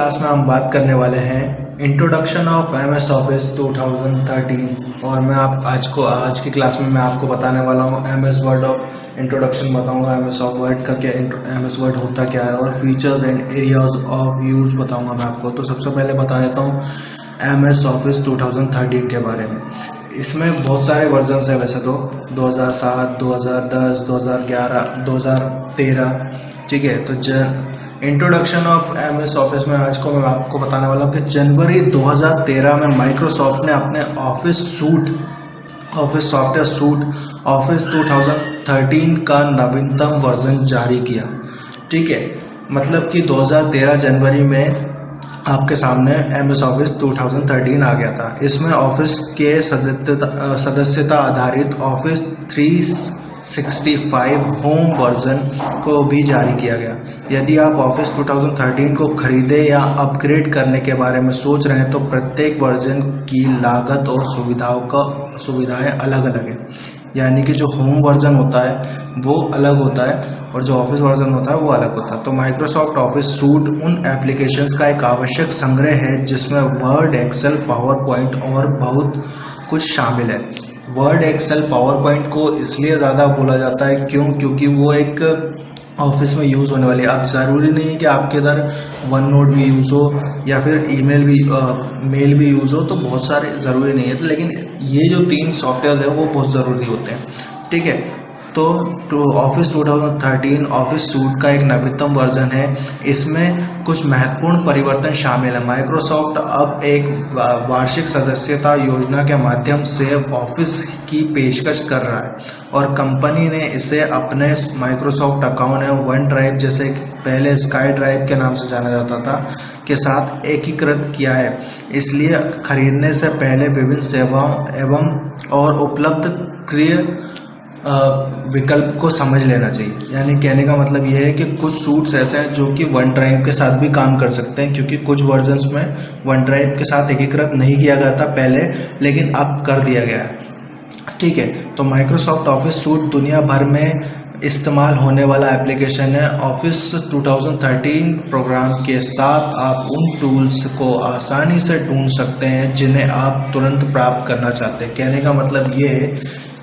Class में हम बात करने वाले हैं इंट्रोडक्शन ऑफ MS ऑफिस 2013 और आज की क्लास में मैं आपको बताने वाला हूँ MS वर्ड ऑफ इंट्रोडक्शन बताऊंगा। MS ऑफ वर्ड का क्या MS वर्ड होता क्या है और features and areas of use बताऊंगा मैं आपको। तो सबसे पहले बता देता हूँ MS ऑफिस 2013 के बारे में। इसमें बहुत सारे वर्जन्स हैं वैसे तो 2007, 2010, 2011, 2013, ठीक है। तो इंट्रोडक्शन ऑफ MS ऑफिस में आज को मैं आपको बताने वाला हूँ कि जनवरी 2013 में माइक्रोसॉफ्ट ने अपने ऑफिस सॉफ्टवेयर सूट ऑफिस 2013 का नवीनतम वर्जन जारी किया, ठीक है। मतलब कि 2013 जनवरी में आपके सामने MS ऑफिस 2013 आ गया था। इसमें ऑफिस के सदस्यता आधारित ऑफिस 365 होम वर्जन को भी जारी किया गया। यदि आप ऑफिस 2013 को खरीदे या अपग्रेड करने के बारे में सोच रहे हैं तो प्रत्येक वर्जन की लागत और सुविधाएं अलग अलग है। यानी कि जो होम वर्जन होता है वो अलग होता है और जो ऑफिस वर्जन होता है वो अलग होता है। तो माइक्रोसॉफ्ट ऑफिस सूट उन एप्लीकेशंस का एक आवश्यक संग्रह है जिसमें वर्ड, एक्सेल, पावर पॉइंट और बहुत कुछ शामिल है। वर्ड, एक्सेल, पावर पॉइंट को इसलिए ज़्यादा बोला जाता है क्योंकि वो एक ऑफिस में यूज़ होने वाली है। अब ज़रूरी नहीं है कि आपके इधर वन नोट भी यूज़ हो या फिर मेल भी यूज़ हो, तो बहुत सारे ज़रूरी नहीं है। तो लेकिन ये जो 3 सॉफ्टवेयर है वो बहुत ज़रूरी होते हैं, ठीक है। तो ऑफिस 2013 ऑफिस सूट का एक नवीनतम वर्जन है। इसमें कुछ महत्वपूर्ण परिवर्तन शामिल है। माइक्रोसॉफ्ट अब एक वार्षिक सदस्यता योजना के माध्यम से ऑफिस की पेशकश कर रहा है और कंपनी ने इसे अपने माइक्रोसॉफ्ट अकाउंट है वन ड्राइव, जैसे पहले स्काई ड्राइव के नाम से जाना जाता था, के साथ एकीकृत किया है। इसलिए खरीदने से पहले विभिन्न सेवाओं एवं और उपलब्ध क्रिय विकल्प को समझ लेना चाहिए। यानी कहने का मतलब यह है कि कुछ सूट्स ऐसे हैं जो कि वन ड्राइव के साथ भी काम कर सकते हैं, क्योंकि कुछ वर्जन्स में वन ड्राइव के साथ एकीकृत नहीं किया गया था पहले, लेकिन अब कर दिया गया है, ठीक है। तो माइक्रोसॉफ्ट ऑफिस सूट दुनिया भर में इस्तेमाल होने वाला एप्लीकेशन है। ऑफिस 2013 प्रोग्राम के साथ आप उन टूल्स को आसानी से ढूंढ सकते हैं जिन्हें आप तुरंत प्राप्त करना चाहते हैं। कहने का मतलब ये है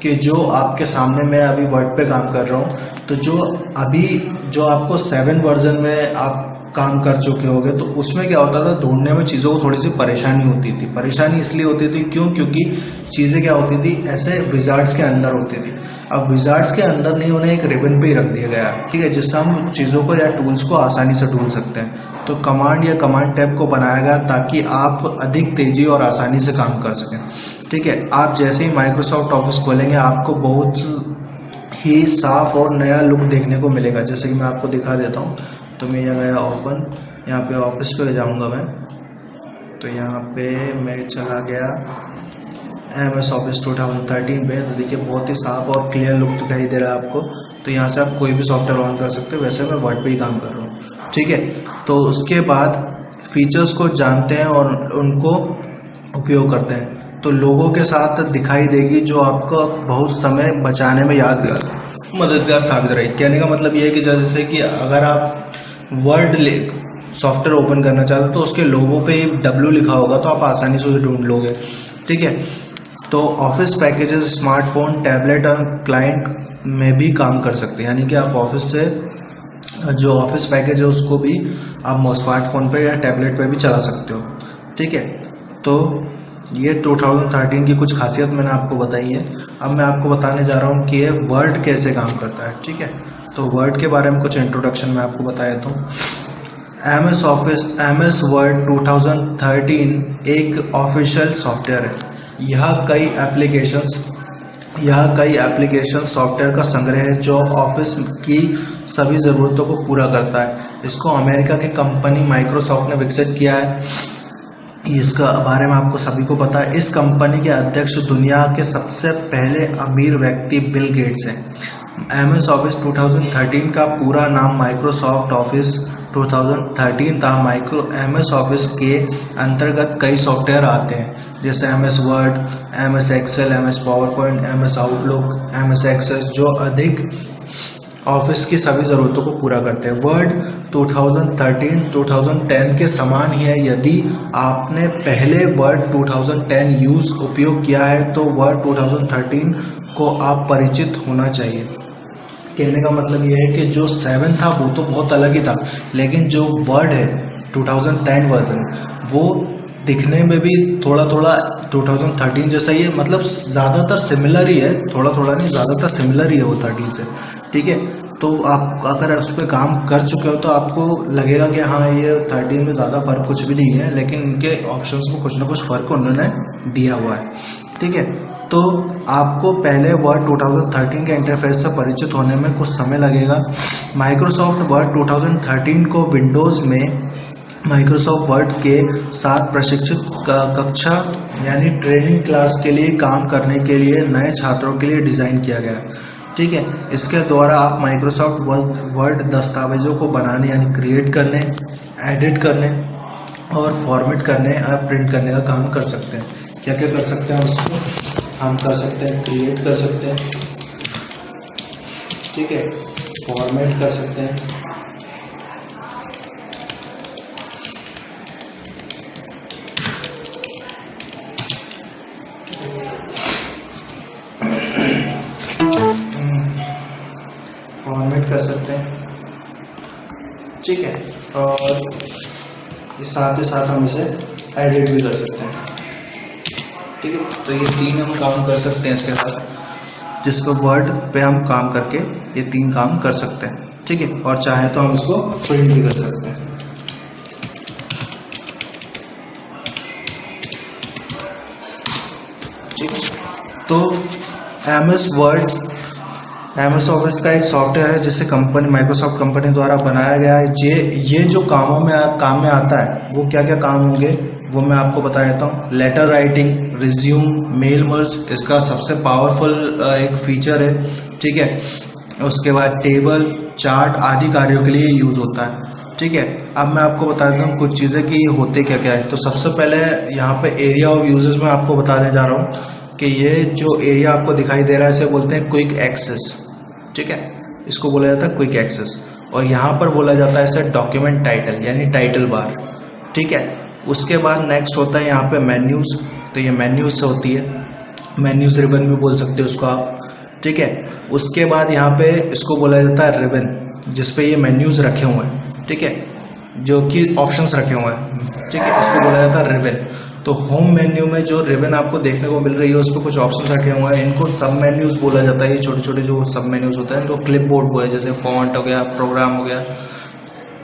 कि जो आपके सामने मैं अभी वर्ड पे काम कर रहा हूँ, तो जो आपको 7 वर्जन में आप काम कर चुके होंगे, तो उसमें क्या होता था, ढूंढने में चीज़ों को थोड़ी सी परेशानी होती थी। परेशानी इसलिए होती थी क्योंकि चीज़ें क्या होती थी, ऐसे विजार्ड्स के अंदर होती थी। अब विजार्ड्स के अंदर नहीं, उन्हें एक रिबन पे ही रख दिया गया, ठीक है, जिससे हम चीज़ों को या टूल्स को आसानी से ढूंढ सकते हैं। तो कमांड या कमांड टैब को बनाया गया ताकि आप अधिक तेजी और आसानी से काम कर सकें, ठीक है। आप जैसे ही माइक्रोसॉफ्ट ऑफिस खोलेंगे आपको बहुत ही साफ और नया लुक देखने को मिलेगा। जैसे कि मैं आपको दिखा देता हूँ। तो मैं यहाँ गया ओपन, यहाँ पे ऑफिस पे जाऊँगा मैं, तो यहाँ पे मैं चला गया MS ऑफिस 2013 पे। तो देखिए बहुत ही साफ और क्लियर लुक दिखाई दे रहा है आपको। तो यहाँ से आप कोई भी सॉफ्टवेयर ऑन कर सकते हो। वैसे मैं वर्ड पे ही काम कर रहा हूँ, ठीक है। तो उसके बाद फीचर्स को जानते हैं और उनको उपयोग करते हैं तो लोगों के साथ दिखाई देगी, जो आपको बहुत समय बचाने में मददगार साबित रही। कहने का मतलब ये है कि जैसे कि अगर आप वर्ड सॉफ्टवेयर ओपन करना चाहते हो तो उसके लोगों पे W लिखा होगा, तो आप आसानी से उसे ढूंढ लोगे, ठीक है। तो ऑफिस पैकेजेस स्मार्टफोन, टैबलेट और क्लाइंट में भी काम कर सकते हैं। यानी कि आप ऑफिस से जो ऑफिस पैकेज है उसको भी आप स्मार्टफोन पे या टैबलेट पे भी चला सकते हो, ठीक है। तो ये 2013 की कुछ खासियत मैंने आपको बताई है। अब मैं आपको बताने जा रहा हूँ कि ये वर्ड कैसे काम करता है, ठीक है। तो वर्ड के बारे में कुछ इंट्रोडक्शन मैं आपको बता देता हूँ। MS वर्ड 2013 एक ऑफिशियल सॉफ्टवेयर है। यह कई एप्लीकेशन सॉफ्टवेयर का संग्रह है जो ऑफिस की सभी ज़रूरतों को पूरा करता है। इसको अमेरिका की कंपनी माइक्रोसॉफ्ट ने विकसित किया है। इसका बारे में आपको सभी को पता है। इस कंपनी के अध्यक्ष दुनिया के सबसे पहले अमीर व्यक्ति बिल गेट्स हैं। MS ऑफिस 2013 का पूरा नाम माइक्रोसॉफ्ट ऑफिस 2013 था। MS ऑफिस के अंतर्गत कई सॉफ्टवेयर आते हैं, जैसे MS Word, MS Excel, MS PowerPoint, MS Outlook, MS Access, जो अधिक ऑफिस की सभी ज़रूरतों को पूरा करते हैं। वर्ड 2013-2010 के समान ही है। यदि आपने पहले वर्ड 2010 उपयोग किया है तो वर्ड 2013 को आप परिचित होना चाहिए। कहने का मतलब ये है कि जो 7 था वो तो बहुत अलग ही था, लेकिन जो वर्ड है 2010 वर्जन वो दिखने में भी थोड़ा थोड़ा 2013 जैसा ही है, मतलब ज़्यादातर सिमिलर ही है, थोड़ा थोड़ा नहीं, ज़्यादातर सिमिलर ही है वो 13 से। ठीक है, तो आप अगर उस पर काम कर चुके हो तो आपको लगेगा कि हाँ ये 13 में ज़्यादा फ़र्क कुछ भी नहीं है, लेकिन इनके ऑप्शंस में कुछ ना कुछ फ़र्क उन्होंने दिया हुआ है। ठीक है, तो आपको पहले वर्ड 2013 के इंटरफेस से परिचित होने में कुछ समय लगेगा। माइक्रोसॉफ्ट वर्ड 2013 को विंडोज़ में माइक्रोसॉफ्ट वर्ड के साथ प्रशिक्षित कक्षा यानी ट्रेनिंग क्लास के लिए काम करने के लिए नए छात्रों के लिए डिज़ाइन किया गया है। ठीक है, इसके द्वारा आप माइक्रोसॉफ्ट वर्ड दस्तावेज़ों को बनाने यानी क्रिएट करने, एडिट करने और फॉर्मेट करने या प्रिंट करने का काम कर सकते हैं। क्या क्या कर सकते हैं उसको हम कर सकते हैं, क्रिएट कर सकते हैं, ठीक है, फॉर्मेट कर सकते हैं, कर सकते हैं। ठीक है, और साथ ही साथ हम इसे एडिट भी कर सकते हैं। ठीक है, तो ये 3 हम काम कर सकते हैं इसके साथ, जिस पर वर्ड पे हम काम करके ये 3 काम कर सकते हैं। ठीक है, और चाहे तो हम इसको प्रिंट भी कर सकते हैं। ठीक है, तो MS ऑफिस का एक सॉफ्टवेयर है जिसे माइक्रोसॉफ्ट कंपनी द्वारा बनाया गया है। ये जो काम में आता है वो क्या क्या काम होंगे वो मैं आपको बता देता हूँ। Letter writing, resume, mail merge इसका सबसे पावरफुल एक फीचर है। ठीक है, उसके बाद टेबल, चार्ट आदि कार्यों के लिए यूज़ होता है। ठीक है, अब मैं आपको बता देता हूँ कुछ चीज़ें कि होते क्या क्या है। तो सबसे पहले यहाँ पे एरिया ऑफ यूजेस में आपको बताने जा रहा हूँ कि ये जो एरिया आपको दिखाई दे रहा है इसे बोलते हैं क्विक एक्सेस। ठीक है, इसको बोला जाता है क्विक एक्सेस, और यहाँ पर बोला जाता है इसे डॉक्यूमेंट टाइटल यानी टाइटल बार। ठीक है, उसके बाद नेक्स्ट होता है यहाँ पे मेन्यूज़। तो ये मेन्यूज़ से होती है, मेन्यूज़ रिबन भी बोल सकते हो उसको आप। ठीक है, उसके बाद यहाँ पे इसको बोला जाता है रिबन, जिसपे ये मेन्यूज़ रखे हुए हैं। ठीक है, जो कि ऑप्शंस रखे हुए हैं। ठीक है, इसको बोला जाता है रिबन। तो होम मेन्यू में जो रिबन आपको देखने को मिल रही है उस पर कुछ ऑप्शंस रखे हुए हैं, इनको सब मेन्यूज़ बोला जाता है। ये छोटे छोटे जो सब मेन्यूज़ होते हैं इनको क्लिप बोर्ड बोले, जैसे फॉन्ट हो गया, प्रोग्राम हो गया,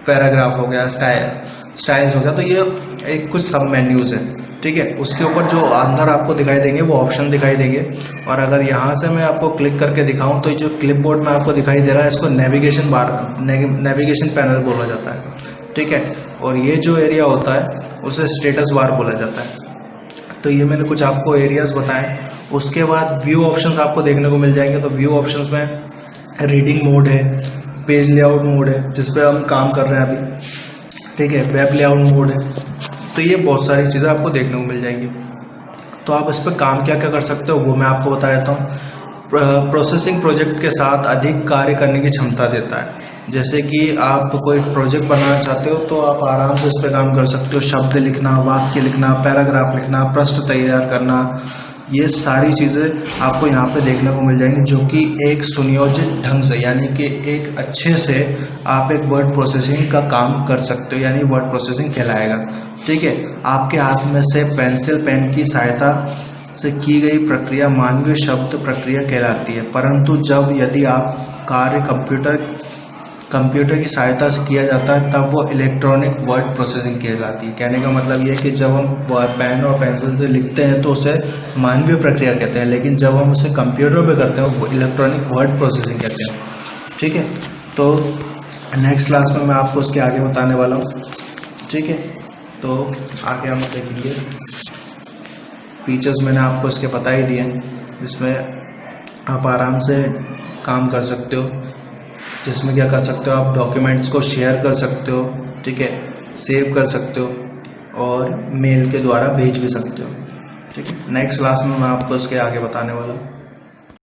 पैराग्राफ हो गया, स्टाइल्स हो गया। तो ये एक कुछ सब मेन्यूज़ है। ठीक है, उसके ऊपर जो अंदर आपको दिखाई देंगे वो ऑप्शन दिखाई देंगे। और अगर यहाँ से मैं आपको क्लिक करके दिखाऊँ तो जो क्लिप बोर्ड में आपको दिखाई दे रहा है इसको नेविगेशन पैनल बोला जाता है। ठीक है, और ये जो एरिया होता है उसे स्टेटस बार बोला जाता है। तो ये मैंने कुछ आपको एरियाज बताए। उसके बाद व्यू ऑप्शंस आपको देखने को मिल जाएंगे। तो व्यू ऑप्शंस में रीडिंग मोड है, पेज लेआउट मोड है जिस पे हम काम कर रहे हैं अभी। ठीक है, वेब लेआउट मोड है। तो ये बहुत सारी चीज़ें आपको देखने को मिल जाएंगी। तो आप इस पर काम क्या क्या कर सकते हो वो मैं आपको बता देता हूँ। प्रोसेसिंग प्रोजेक्ट के साथ अधिक कार्य करने की क्षमता देता है। जैसे कि आप कोई प्रोजेक्ट बनाना चाहते हो तो आप आराम से इस पर काम कर सकते हो। शब्द लिखना, वाक्य लिखना, पैराग्राफ लिखना, प्रश्न तैयार करना, ये सारी चीज़ें आपको यहाँ पे देखने को मिल जाएंगी, जो कि एक सुनियोजित ढंग से यानी कि एक अच्छे से आप एक वर्ड प्रोसेसिंग का काम कर सकते हो, यानी वर्ड प्रोसेसिंग कहलाएगा। ठीक है, आपके हाथ में से पेंसिल पेन की सहायता से की गई प्रक्रिया मानवीय शब्द प्रक्रिया कहलाती है, परंतु यदि आप कार्य कंप्यूटर की सहायता से किया जाता है तब वो इलेक्ट्रॉनिक वर्ड प्रोसेसिंग कहलाती है। कहने का मतलब ये है कि जब हम पेन और पेंसिल से लिखते हैं तो उसे मानवीय प्रक्रिया कहते हैं, लेकिन जब हम उसे कंप्यूटर पे करते हैं वो इलेक्ट्रॉनिक वर्ड प्रोसेसिंग कहते हैं। ठीक है, तो नेक्स्ट क्लास में मैं आपको उसके आगे बताने वाला हूँ। ठीक है, तो आगे हम देखेंगे। फीचर्स मैंने आपको इसके बता ही दिए हैं, जिसमें आप आराम से काम कर सकते हो, जिसमें क्या कर सकते हो आप डॉक्यूमेंट्स को शेयर कर सकते हो। ठीक है, सेव कर सकते हो और मेल के द्वारा भेज भी सकते हो। ठीक है, नेक्स्ट क्लास में मैं आपको इसके आगे बताने वाला हूँ।